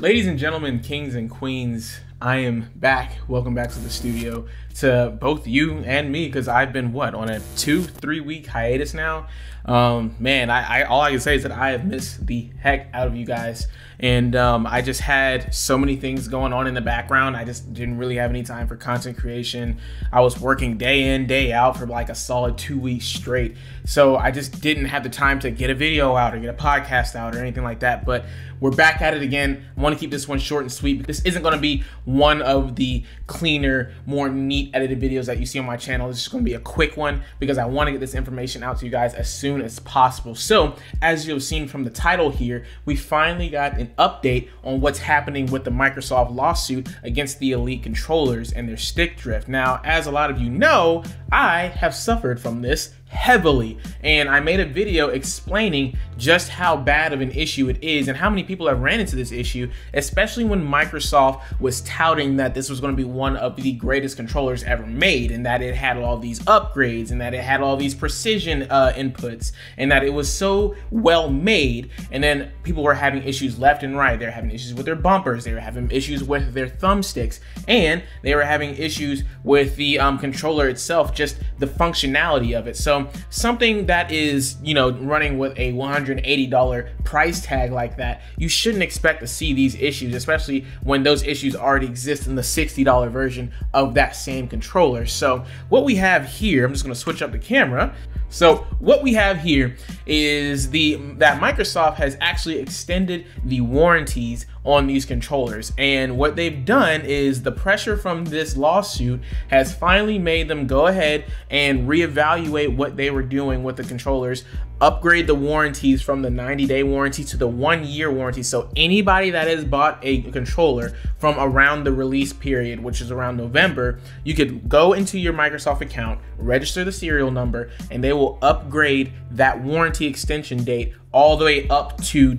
Ladies and gentlemen, kings and queens, I am back. Welcome back to the studio to both you and me, because I've been on a 2-3 week hiatus now. Man, all I can say is that I have missed the heck out of you guys, and I just had so many things going on in the background. I just didn't really have any time for content creation. I was working day in, day out for like a solid 2 weeks straight, so I just didn't have the time to get a video out or get a podcast out or anything like that. But we're back at it again. I want to keep this one short and sweet. This isn't going to be one of the cleaner, more neat edited videos that you see on my channel. This is going to be a quick one because I want to get this information out to you guys as soon as possible. So as you've seen from the title here, we finally got an update on what's happening with the Microsoft lawsuit against the Elite controllers and their stick drift. Now, as a lot of you know, I have suffered from this heavily, and I made a video explaining just how bad of an issue it is and how many people have ran into this issue, especially when Microsoft was touting that this was going to be one of the greatest controllers ever made, and that it had all these upgrades, and that it had all these precision inputs, and that it was so well made. And then people were having issues left and right. They were having issues with their bumpers, they were having issues with their thumbsticks, and they were having issues with the controller itself, just the functionality of it. So something that is, you know, running with a $180 price tag like that, you shouldn't expect to see these issues, especially when those issues already exist in the $60 version of that same controller. So what we have here, I'm just going to switch up the camera. So what we have here is that Microsoft has actually extended the warranties on these controllers, and what they've done is the pressure from this lawsuit has finally made them go ahead and reevaluate what they were doing with the controllers, upgrade the warranties from the 90-day warranty to the 1-year warranty. So anybody that has bought a controller from around the release period, which is around November, you could go into your Microsoft account, register the serial number, and they will upgrade that warranty extension date all the way up to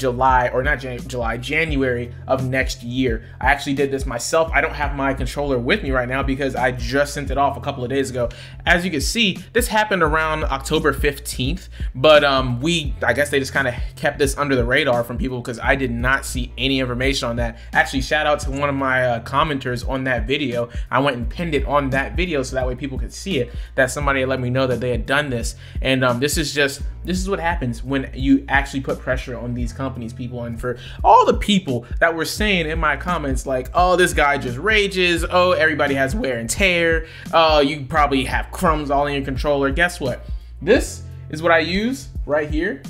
January of next year. I actually did this myself. I don't have my controller with me right now because I just sent it off a couple of days ago. As you can see, this happened around October 15th, but I guess they just kind of kept this under the radar from people because I did not see any information on that. Actually, shout out to one of my commenters on that video. I went and pinned it on that video so that way people could see it, that somebody had let me know that they had done this. And this is what happens when you actually put pressure on these companies, people. And for all the people that were saying in my comments like, oh, this guy just rages, oh, everybody has wear and tear, oh, you probably have crumbs all in your controller, guess what? This is what I use right here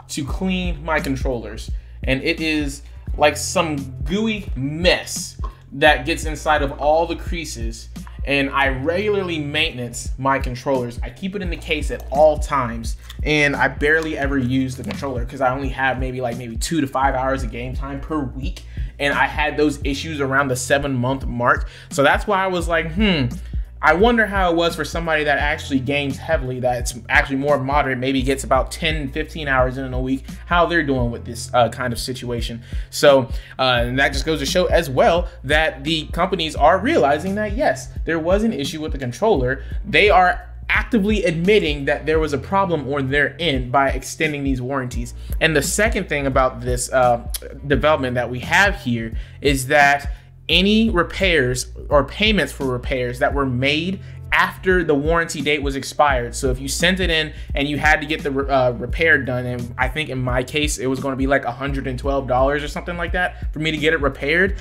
to clean my controllers, and it is like some gooey mess that gets inside of all the creases. And I regularly maintenance my controllers. I keep it in the case at all times, and I barely ever use the controller because I only have maybe 2 to 5 hours of game time per week, and I had those issues around the 7-month mark. So that's why I was like, I wonder how it was for somebody that actually games heavily, that's actually more moderate, maybe gets about 10-15 hours in a week, how they're doing with this kind of situation. So and that just goes to show as well that the companies are realizing that yes, there was an issue with the controller. They are actively admitting that there was a problem on their end by extending these warranties. And the second thing about this development that we have here is that any repairs or payments for repairs that were made after the warranty date was expired. So if you sent it in and you had to get the repair done, and I think in my case it was going to be like $112 or something like that for me to get it repaired,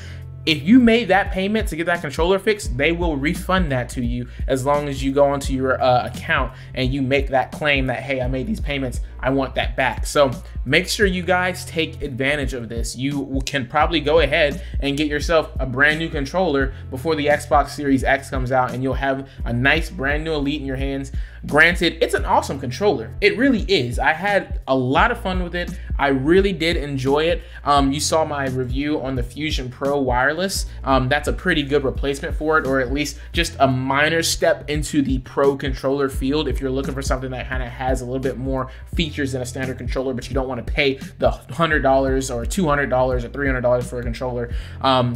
if you made that payment to get that controller fixed, they will refund that to you as long as you go onto your account and you make that claim that, hey, I made these payments, I want that back. So make sure you guys take advantage of this. You can probably go ahead and get yourself a brand new controller before the Xbox Series X comes out, and you'll have a nice brand new Elite in your hands. Granted, it's an awesome controller. It really is. I had a lot of fun with it. I really did enjoy it. You saw my review on the Fusion Pro wireless. That's a pretty good replacement for it, or at least just a minor step into the pro controller field if you're looking for something that kind of has a little bit more features than a standard controller, but you don't want to pay the $100 or $200 or $300 for a controller.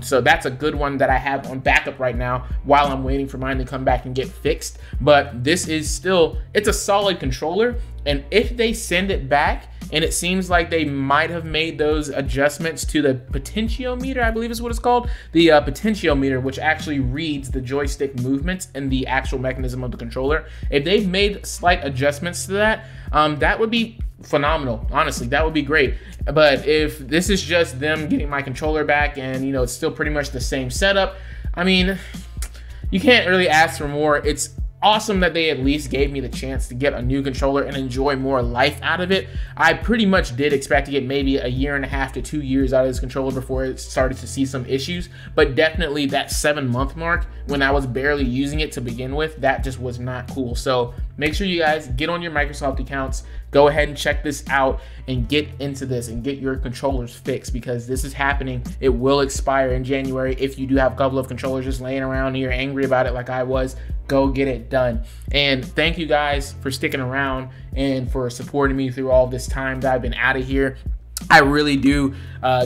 So that's a good one that I have on backup right now while I'm waiting for mine to come back and get fixed. But this is still, it's a solid controller. And if they send it back, and it seems like they might have made those adjustments to the potentiometer, I believe is what it's called, the potentiometer, which actually reads the joystick movements and the actual mechanism of the controller. If they've made slight adjustments to that, that would be phenomenal. Honestly, that would be great. But if this is just them getting my controller back and, you know, it's still pretty much the same setup, I mean, you can't really ask for more. It's awesome that they at least gave me the chance to get a new controller and enjoy more life out of it. I pretty much did expect to get maybe a 1.5 to 2 years out of this controller before it started to see some issues, but definitely that 7-month mark when I was barely using it to begin with, that just was not cool. So make sure you guys get on your Microsoft accounts, go ahead and check this out and get into this and get your controllers fixed, because this is happening. It will expire in January. If you do have a couple of controllers just laying around and you're angry about it like I was, go get it done. And thank you guys for sticking around and for supporting me through all this time that I've been out of here. I really do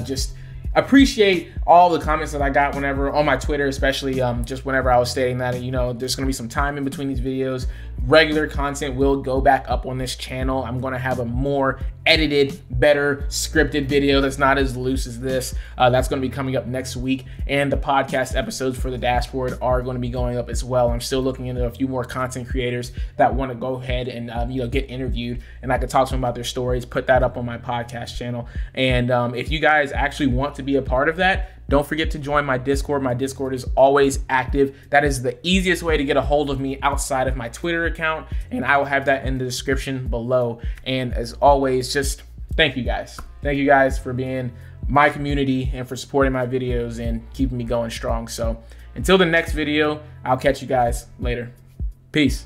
just appreciate all the comments that I got whenever on my Twitter, especially just whenever I was stating that, you know, there's going to be some time in between these videos. Regular content will go back up on this channel. I'm going to have a more edited, better scripted video that's not as loose as this. That's going to be coming up next week, and the podcast episodes for the dashboard are going to be going up as well. I'm still looking into a few more content creators that want to go ahead and you know, get interviewed, and I could talk to them about their stories, put that up on my podcast channel. And if you guys actually want to be a part of that, don't forget to join my Discord. My Discord is always active. That is the easiest way to get a hold of me outside of my Twitter account, and I will have that in the description below. And as always, just thank you guys. Thank you guys for being my community and for supporting my videos and keeping me going strong. So until the next video, I'll catch you guys later. Peace.